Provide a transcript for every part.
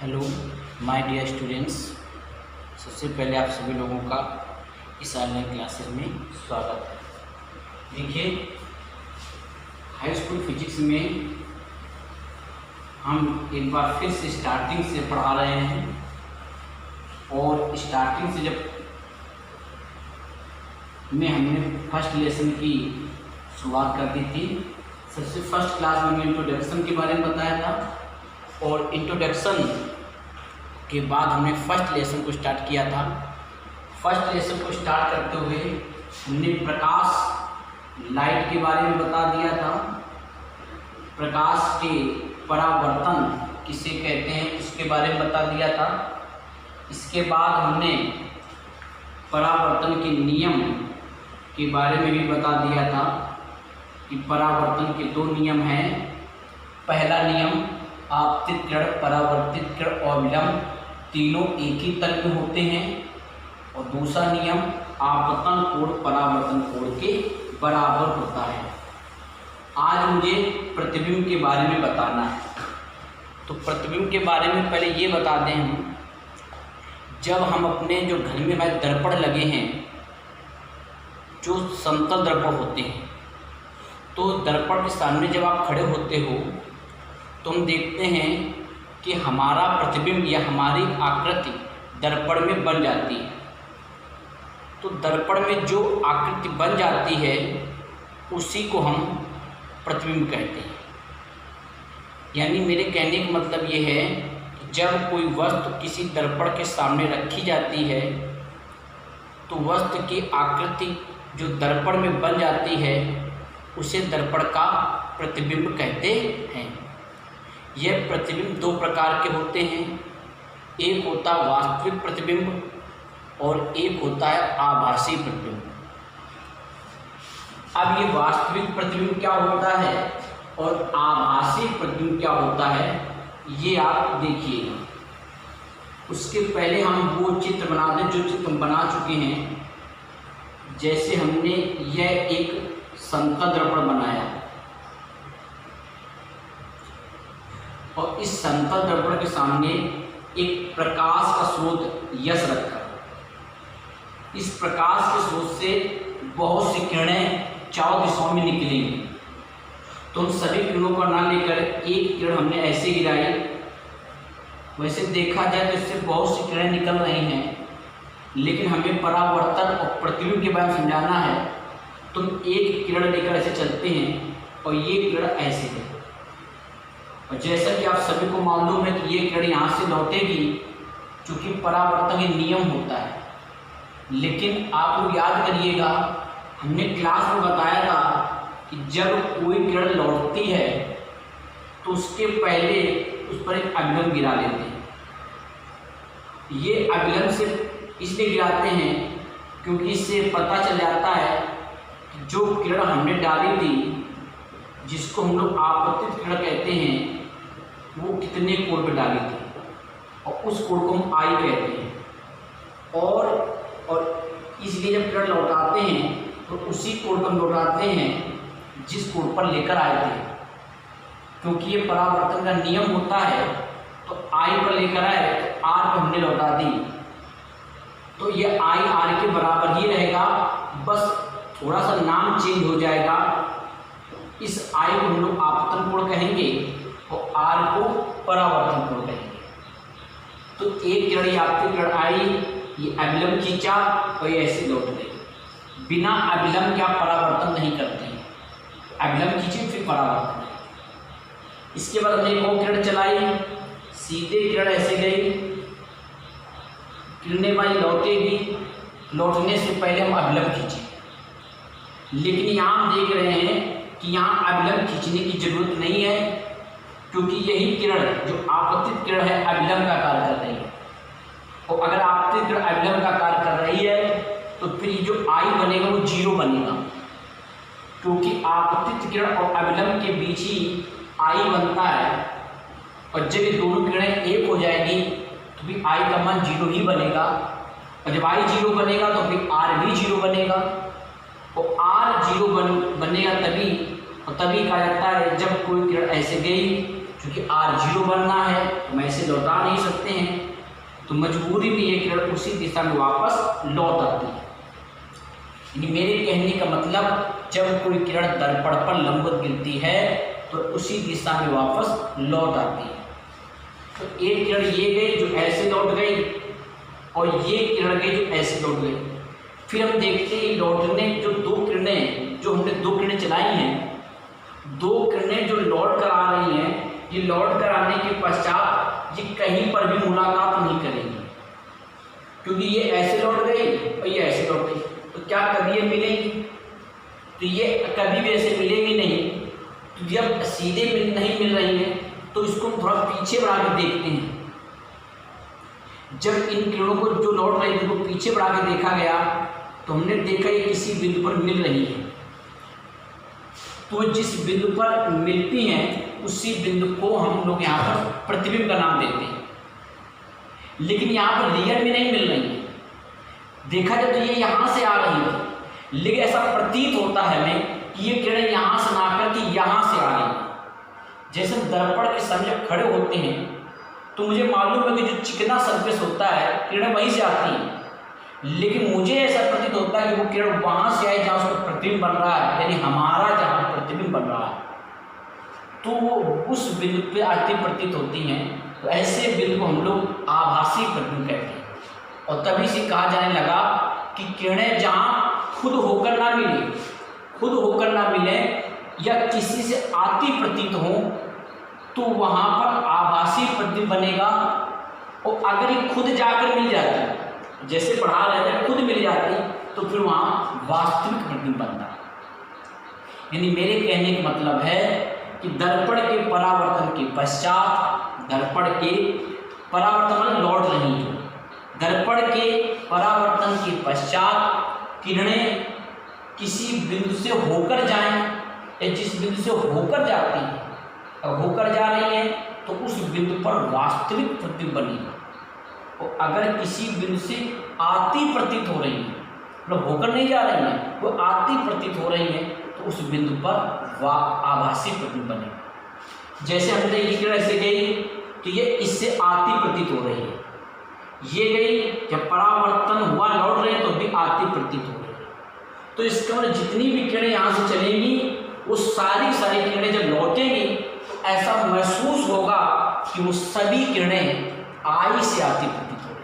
Hello my dear students. सबसे पहले आप सभी लोगों का इस ऑनलाइन क्लासेस में स्वागत है। देखिए, हाई स्कूल फिजिक्स में हम एक बार फिर से स्टार्टिंग से पढ़ा रहे हैं और स्टार्टिंग से जब हमने फर्स्ट लेसन की शुरुआत कर दी थी। सबसे फर्स्ट क्लास में हमने इंट्रोडक्शन के बारे में बताया था और इंट्रोडक्शन के बाद हमने फर्स्ट लेसन को स्टार्ट किया था। फर्स्ट लेसन को स्टार्ट करते हुए हमने प्रकाश लाइट के बारे में बता दिया था। प्रकाश के परावर्तन किसे कहते हैं उसके बारे में बता दिया था। इसके बाद हमने परावर्तन के नियम के बारे में भी बता दिया था कि परावर्तन के दो नियम हैं। पहला नियम आपतित किरण, परावर्तित किरण और विलंब तीनों एक ही तल में होते हैं और दूसरा नियम आपतन कोण परावर्तन कोण के बराबर होता है। आज मुझे प्रतिबिंब के बारे में बताना है। तो प्रतिबिंब के बारे में पहले ये बता दें हम, जब हम अपने जो घर में हमारे दर्पण लगे हैं, जो समतल दर्पण होते हैं, तो दर्पण के सामने जब आप खड़े होते हो तो हम देखते हैं कि हमारा प्रतिबिंब या हमारी आकृति दर्पण में बन जाती है। तो दर्पण में जो आकृति बन जाती है उसी को हम प्रतिबिंब कहते हैं। यानी मेरे कहने का मतलब ये है कि जब कोई वस्तु किसी दर्पण के सामने रखी जाती है तो वस्तु की आकृति जो दर्पण में बन जाती है उसे दर्पण का प्रतिबिंब कहते हैं। यह प्रतिबिंब दो प्रकार के होते हैं। एक होता है वास्तविक प्रतिबिंब और एक होता है आभासी प्रतिबिंब। अब ये वास्तविक प्रतिबिंब क्या होता है और आभासी प्रतिबिंब क्या होता है, ये आप देखिएगा। उसके पहले हम वो चित्र बना दें जो चित्र हम बना चुके हैं। जैसे हमने यह एक समतल दर्पण बनाया और इस समतल दर्पण के सामने एक प्रकाश का स्रोत यश रखा। इस प्रकाश के स्रोत से बहुत सी किरणें चारों दिशाओं में निकलेंगी। तो हम सभी किरणों को ना लेकर एक किरण हमने ऐसे गिराई। वैसे देखा जाए तो इससे बहुत सी किरणें निकल रही हैं, लेकिन हमें परावर्तन और प्रतिबिंब के बारे में समझाना है। तुम एक किरण लेकर ऐसे चलते हैं और ये किरण ऐसे है, और जैसा कि आप सभी को मालूम है कि ये किरण यहाँ से लौटेगी, चूँकि परावर्तन का नियम होता है। लेकिन आप लोग याद करिएगा, हमने क्लास में बताया था कि जब कोई किरण लौटती है तो उसके पहले उस पर एक अभिलंब गिरा लेते हैं। ये अभिलंब से इसलिए गिराते हैं क्योंकि इससे पता चल जाता है कि जो किरण हमने डाली थी, जिसको हम लोग आपतित किरण कहते हैं, वो कितने कोण पे डाली थी, और उस कोण को हम आई कहते हैं। और इसलिए जब किरण लौटाते हैं तो उसी कोण पर लौटाते हैं जिस कोण पर लेकर आए थे। क्योंकि ये परावर्तन का नियम होता है, तो आई पर लेकर आए तो आर पर हमने लौटा दी, तो ये आई आर के बराबर ही रहेगा। बस थोड़ा सा नाम चेंज हो जाएगा। इस आई को हम लोग आपतन कोण कहेंगे और आर को परावर्तन कोण कहेंगे। तो एक किरण आपकी किरण आई, ये अभिलंब खींचा और ये ऐसे लौट गई। बिना अभिलंब के आप परावर्तन नहीं करते हैं, अभिलंब खींचे फिर परावर्तन। इसके बाद हमने एक और किरण चलाई, सीधे किरण ऐसे गई, किरणें वाली लौटेगी। लौटने से पहले हम अभिलंब खींचे, लेकिन यहाँ हम देख रहे हैं कि यहाँ अभिलंब खींचने की जरूरत नहीं है, क्योंकि यही किरण जो आपतित किरण है अभिलंब का कार्य कर रही है। और अगर आपतित किरण अभिलंब का कार्य कर रही है तो फिर जो आई बनेगा वो जीरो बनेगा, क्योंकि आपतित किरण और अभिलंब के बीच ही आई बनता है। और जब ये दोनों किरणें एक हो जाएगी तो भी आई का मान जीरो ही बनेगा, और जब आई जीरो बनेगा तो फिर आर भी जीरो बनेगा। और आर जीरो बनेगा तभी कहा जाता है जब कोई किरण ऐसे गई क्योंकि R0 बनना है तो मैं इसे लौटा नहीं सकते हैं, तो मजबूरी में ये किरण उसी दिशा में वापस लौट आती है। यानी मेरे कहने का मतलब, जब कोई किरण दर्पण पर लंबवत गिरती है तो उसी दिशा में वापस लौट आती है। तो एक किरण ये गई जो ऐसे लौट गई, और ये किरण गई जो ऐसे लौट गई। फिर हम देखते हैं लौटने जो दो किरणें, जो हमने दो किरणें चलाई हैं, दो किरणें जो लौट कर आ रही हैं, ये लौट कर आने के पश्चात ये कहीं पर भी मुलाकात नहीं करेंगी, क्योंकि ये ऐसे लौट गई और ये ऐसे लौट गई। तो क्या कभी ये मिलेंगी? तो ये कभी भी ऐसे मिलेंगी नहीं। तो जब सीधे नहीं मिल रही है तो इसको थोड़ा पीछे बढ़ा के देखते हैं। जब इन किरणों को जो लौट रही थी वो पीछे बढ़ा के देखा गया तो हमने देखा ये किसी बिंदु पर मिल रही है। तो जिस बिंदु पर मिलती हैं उसी बिंदु को हम लोग यहाँ पर प्रतिबिंब का नाम देते हैं। लेकिन यहाँ पर रियल में नहीं मिल रही है। देखा जाए तो ये यहाँ से आ रही है, लेकिन ऐसा प्रतीत होता है हमें कि ये किरण यहाँ से ना आकर के यहाँ से आ रही है। जैसे दर्पण के सामने जब खड़े होते हैं तो मुझे मालूम है कि जो चिकना सरफेस होता है किरणें वहीं से आती हैं, लेकिन मुझे ऐसा प्रतीत होता है कि वो किरण वहाँ से आए जहाँ उसका प्रतिबिंब बन रहा है, यानी हमारा जहाँ प्रतिबिंब बन रहा है, तो वो उस बिंदु पे आती प्रतीत होती हैं। तो ऐसे बिंदु को हम लोग आभासी प्रतिबिंब कहते हैं। और तभी से कहा जाने लगा कि किरणें जहाँ खुद होकर ना मिले या किसी से आती प्रतीत हो तो वहाँ पर आभासी प्रतिबिंब बनेगा। और अगर ये खुद जाकर मिल जाती, जैसे पढ़ा रहे थे खुद मिल जाती, तो फिर वहाँ वास्तविक प्रतिबिंब बनता है। यानी मेरे कहने का मतलब है कि दर्पण के परावर्तन के पश्चात, दर्पण के परावर्तन लौट रही है, दर्पण के परावर्तन के पश्चात किरणें किसी बिंदु से होकर जाएं या जिस बिंदु से होकर जाती हैं, होकर जा रही है तो उस बिंदु पर वास्तविक प्रतिबिंब बनेगा। और अगर किसी बिंदु से आती प्रतीत हो रही है, मतलब होकर नहीं जा रही है, वो आती प्रतीत हो रही है, तो उस बिंदु पर आभासी प्रतिबिंब बनेगा। जैसे हमने ये किरण ऐसे गई तो ये इससे आती प्रतीत हो रही है, ये गई जब परावर्तन हुआ लौट रहे हैं तो भी आती प्रतीत हो रही है। तो इसका मतलब जितनी भी किरणें यहाँ से चलेंगी वो सारी किरणें जब लौटेंगी तो ऐसा महसूस होगा कि वो सभी किरणें आई से आती प्रतीत हो रही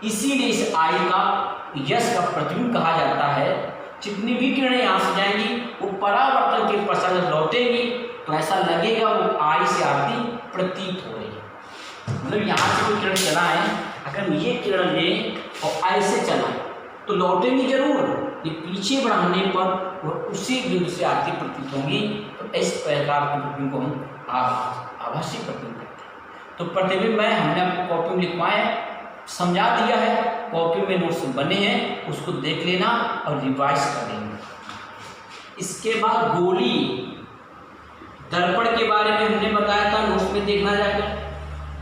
है। इसीलिए इस आई का, यश का प्रतिबिंब कहा जाता है। जितनी भी किरणें यहाँ से जाएंगी वो परावर्तन के पश्चात जब लौटेंगी तो ऐसा लगेगा वो आई से आती प्रतीत हो रही है। मतलब यहाँ से कोई किरण चला है, अगर ये किरण लें और ऐसे चला तो लौटेंगी जरूर, ये पीछे बढ़ाने पर वो उसी बिंदु से आती प्रतीत होंगी। तो इस प्रकार के प्रतिबिंब को हम आभासी प्रतिबिंब कहते हैं। तो प्रतिबिंब में हमने आपको कॉपी में लिखवाए, समझा दिया है, कॉपी में नोट्स बने हैं, उसको देख लेना और रिवाइज कर लेना। इसके बाद गोली दर्पण के बारे में हमने बताया था, नोट्स में देखना जाकर।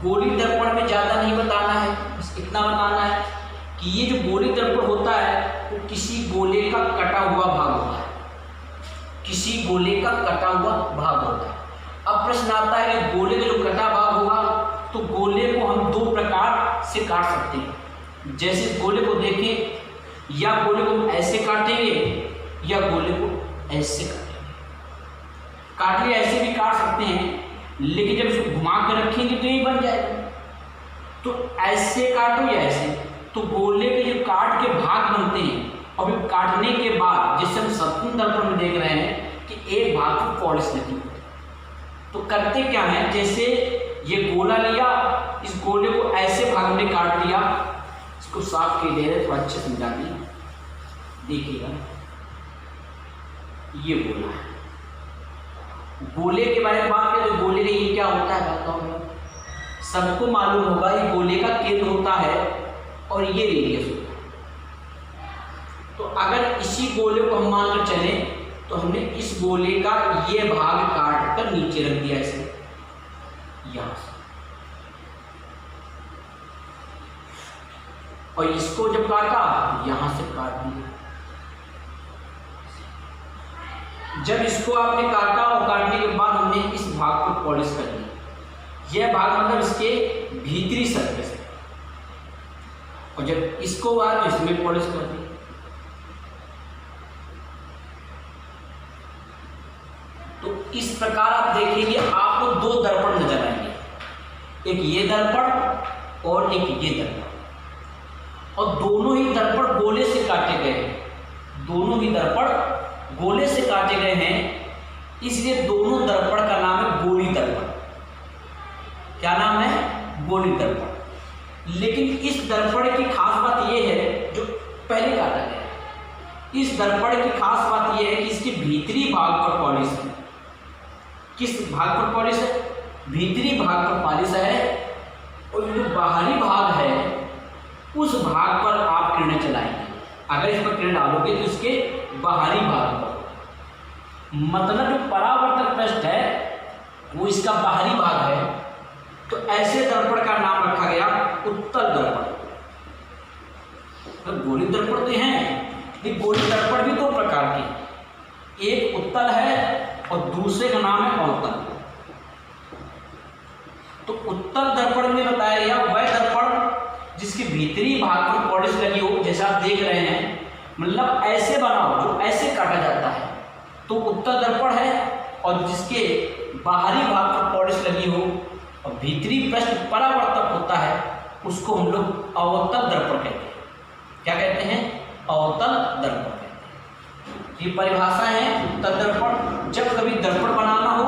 गोली दर्पण में ज़्यादा नहीं बताना है, बस इतना बताना है कि ये जो गोली दर्पण होता है वो किसी गोले का कटा हुआ भाग होता है, किसी गोले का कटा हुआ भाग होता है। अब प्रश्न आता है कि गोले का जो कटा भाग होगा तो गोले को हम दो प्रकार से काट सकते हैं। जैसे गोले को देखें, या गोले को हम ऐसे काटेंगे या गोले को ऐसे काटेंगे। काटने ऐसे भी काट सकते हैं, लेकिन जब इसको घुमा कर रखेंगे तो ये बन जाएगा। तो ऐसे काटो या ऐसे, तो गोले के जो काट के भाग बनते हैं और फिर काटने के बाद, जैसे हम सतुन दर्पण में देख रहे हैं कि एक भाग को पॉलिश लगी होती है, तो करते क्या है, जैसे ये गोला लिया, इस गोले को ऐसे भाग में काट लिया, इसको साफ के दे रहे तो अच्छे समझा दिए। देखिएगा ये गोला है, गोले के बारे में बात करें तो गोले का ये क्या होता है बताता हूँ। सबको मालूम होगा ये गोले का केंद्र होता है और ये रेडियस होता है। तो अगर इसी गोले को हम मानकर चले तो हमने इस गोले का ये भाग काट कर नीचे रख दिया ऐसे, यहां से, और इसको जब काटा यहां से काट दिया। जब इसको आपने काटा और काटने के बाद हमने इस भाग को पॉलिश कर दिया, यह भाग मतलब इसके भीतरी सरफेस है, और जब इसको हुआ तो इसमें पॉलिश कर दी। तो इस प्रकार आप देखेंगे आपको दो दर्पण नजर आएंगे, एक ये दर्पण और एक ये दर्पण, और दोनों ही दर्पण गोले से काटे गए हैं, दोनों ही दर्पण गोले से काटे गए हैं, इसलिए दोनों दर्पण का नाम है गोली दर्पण। क्या नाम है? गोली दर्पण। लेकिन इस दर्पण की खास बात यह है जो पहले काटा गया, इस दर्पण की खास बात यह है कि इसके भीतरी भाग पर पॉलिश है। किस भाग पर पॉलिश है? भीतरी भाग पर पॉलिश है, और जो बाहरी भाग है उस भाग पर आप किरणें चलाएंगे। अगर इस पर किरण डालोगे तो इसके बाहरी भाग पर, मतलब जो परावर्तक पृष्ठ है वो इसका बाहरी भाग है, तो ऐसे दर्पण का नाम रखा गया उत्तल दर्पण। तो गोली दर्पण तो हैं, लेकिन गोली दर्पण भी दो प्रकार के, एक उत्तल है और दूसरे का नाम है अवतल। तो उत्तल दर्पण में बताया गया वह दर्पण जिसके भीतरी भाग पर पॉलिश लगी हो, जैसा आप देख रहे हैं, मतलब ऐसे बनाओ जो ऐसे काटा जाता है तो उत्तल दर्पण है, और जिसके बाहरी भाग पर पॉलिश लगी हो और भीतरी पृष्ठ परावर्तक होता है उसको हम लोग अवतल दर्पण कहते हैं। क्या कहते हैं? अवतल दर्पण कहते हैं। ये परिभाषा है उत्तल दर्पण। जब कभी दर्पण बनाना हो,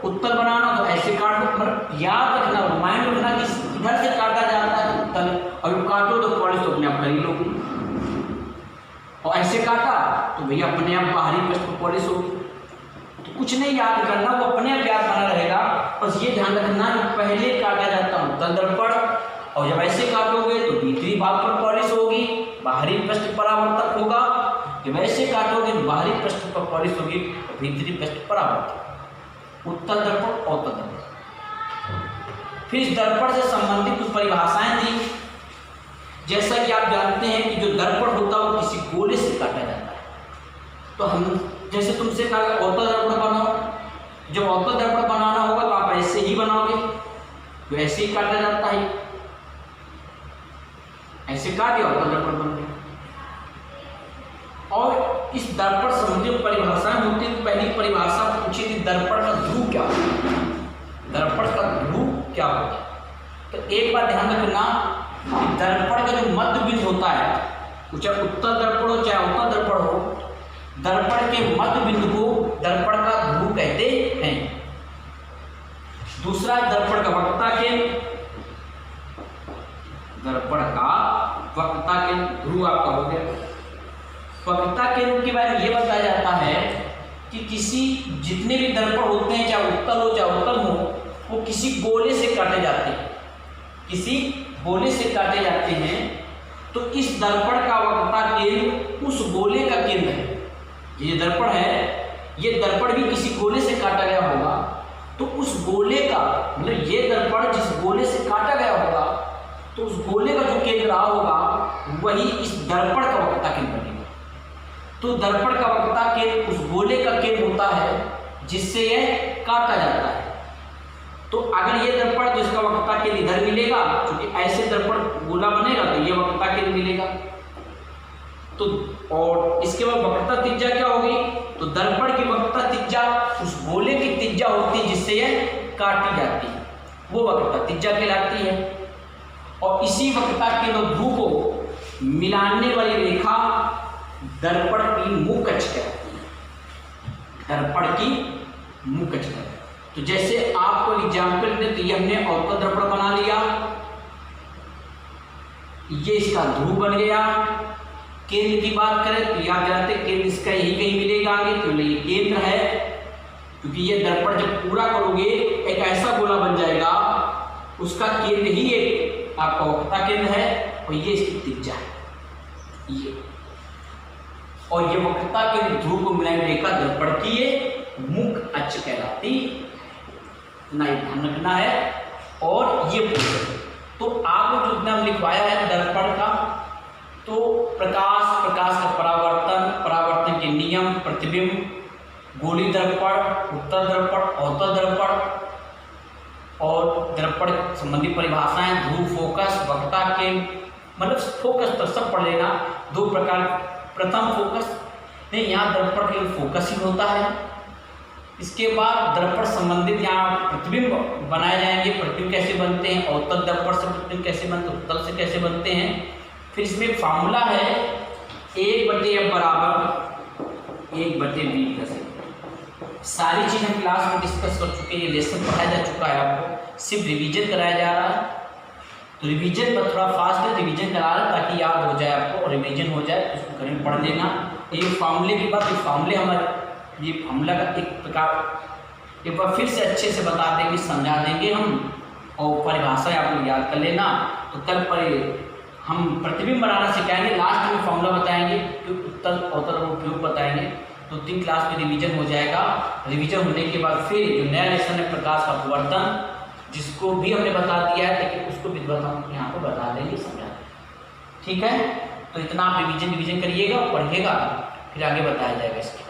उत्तल बनाना हो तो ऐसे काट लो, मतलब याद रखना, माइंड रखना कि इधर से काटा जाता है उत्तल, और काटो तो पॉलिश तो अपने आप कर ही लोगे, और ऐसे काटा तो भैया अपने आप बाहरी पृष्ठ पर पॉलिश होगी। तो कुछ नहीं याद करना, वो अपने आप याद बना रहेगा, बस ये ध्यान रखना कि पहले काटा जाता है उत्तल दर्पण, और जब ऐसे काटोगे तो भीतरी भाग पर पॉलिश होगी, बाहरी पृष्ठ परावर्तक होगा। जब ऐसे काटोगे तो बाहरी पृष्ठ पर पॉलिश होगी और भीतरी पृष्ठ परावर्तक। उत्तल दर्पण, अवतल दर्पण। फिर इस दर्पण से संबंधित कुछ परिभाषाएं दी, जैसा कि आप जानते हैं कि जो दर्पण होता है वो किसी गोले से काटा जाता है। तो हम जैसे तुमसे कहा अवतल दर्पण बनाओ, जब अवतल दर्पण बनाना होगा तो आप ऐसे ही बनाओगे, तो ऐसे ही काटा जाता है, ऐसे काट दिया अवतल दर्पण बन गया। और इस दर्पण संबंधी परिभाषाएं होती है। पहली परिभाषा पूछी थी दर्पण का ध्रुव क्या होता है, दर्पण का ध्रुव क्या होता है। तो एक बात ध्यान रखना कि दर्पण का जो मध्य बिंदु होता है, चाहे उत्तल दर्पण हो चाहे अवतल दर्पण हो, दर्पण के मध्य बिंदु को दर्पण का ध्रुव कहते हैं। दूसरा दर्पण का वक्रता केंद्र, दर्पण का वक्रता केंद्र ध्रुव आपका हो गया। वक्रता केंद्र के बारे में यह बताया जाता है कि किसी जितने भी दर्पण होते हैं, चाहे उत्तल हो चाहे अवतल हो, वो किसी गोले से काटे जाते हैं, किसी गोले से काटे जाते हैं। तो इस दर्पण का वक्रता केंद्र उस गोले का केंद्र है। ये दर्पण है, ये दर्पण भी किसी गोले से काटा गया होगा, तो उस गोले का मतलब ये दर्पण जिस गोले से काटा गया होगा, तो उस गोले का जो केंद्र रहा होगा वही इस दर्पण का वक्रता केंद्र बनेगा। तो दर्पण का वक्रता केंद्र उस गोले का केंद्र होता है जिससे यह काटा जाता है। तो अगर ये दर्पण जिसका वक्रता केंद्र इधर मिलेगा, क्योंकि ऐसे दर्पण गोला बनेगा तो ये वक्रता केंद्र मिलेगा। तो और इसके बाद वक्रता त्रिज्या क्या होगी? तो दर्पण की वक्रता त्रिज्या उस गोले की त्रिज्या होती है जिससे यह काटी जाती है, वो वक्रता त्रिज्या कहलाती है। और इसी वक्रता के ध्रुव को मिलाने वाली रेखा दर्पण की मुख अक्ष कहलाती है, दर्पण की मुख अक्ष। तो जैसे आपको एग्जाम्पल दें तो ये हमने अवतल दर्पण बना लिया, ये इसका ध्रुव बन गया। केंद्र की बात करें तो याद जानते केंद्र इसका यही कहीं मिलेगा आगे, तो ये केंद्र है, क्योंकि ये दर्पण जब पूरा करोगे एक ऐसा गोला बन जाएगा, उसका केंद्र ही एक आपका वक्रता केंद्र है, और ये इसकी त्रिज्या है ये, और ये वक्रता के ध्रुव को मिलाने रेखा दर्पण की ये मुख अक्ष कहलाती ना, ये ध्यान रखना है। और ये तो आपको जो नाम लिखवाया है दर्पण का, तो प्रकाश का परावर्तन, परावर्तन के नियम, प्रतिबिंब, गोली दर्पण, उत्तर दर्पण, अवतल दर्पण और दर्पण संबंधी परिभाषाएं, ध्रुव फोकस, वक्रता के मतलब फोकस तो सब पढ़ लेना। दो प्रकार, प्रथम फोकस नहीं, यहाँ दर्पण केवल फोकस ही होता है। इसके बाद दर्पण संबंधित यहाँ प्रतिबिंब बनाए जाएंगे, प्रतिबिंब कैसे बनते हैं, अवतल दर्पण से प्रतिबिंब कैसे बनते हैं, उत्तल से कैसे बनते हैं। फिर इसमें फार्मूला है 1/f बराबर 1/b प्लस। सारी चीज़ हम क्लास में डिस्कस कर चुके हैं, ये लेसन पढ़ाया जा चुका है, आपको सिर्फ रिवीजन कराया जा रहा है। तो रिवीजन पर थोड़ा फास्ट है, रिवीजन करा रहा है ताकि याद हो जाए आपको, और रिवीजन हो जाए तो उसको घर में पढ़ लेना। ये फार्मूले की बात, ये फार्मूले हमारे, ये फार्मूला का एक प्रकार एक बार फिर से अच्छे से बता देंगे, समझा देंगे हम, और परिभाषाएं आप लोग याद कर लेना। तो कल पर हम प्रतिबिंब बनाना सिखाएंगे, लास्ट में फार्मूला बताएंगे, फिर उत्तल अवतल और उपयोग बताएंगे। तो 3 क्लास में रिवीजन हो जाएगा। रिवीजन होने के बाद फिर जो नया लेसन है प्रकाश का अपवर्तन, जिसको भी हमने बता दिया है, लेकिन उसको भी हम यहाँ पर बता देंगे, समझा देंगे। ठीक है, तो इतना आप रिवीजन करिएगा, पढ़िएगा, फिर आगे बताया जाएगा इसके।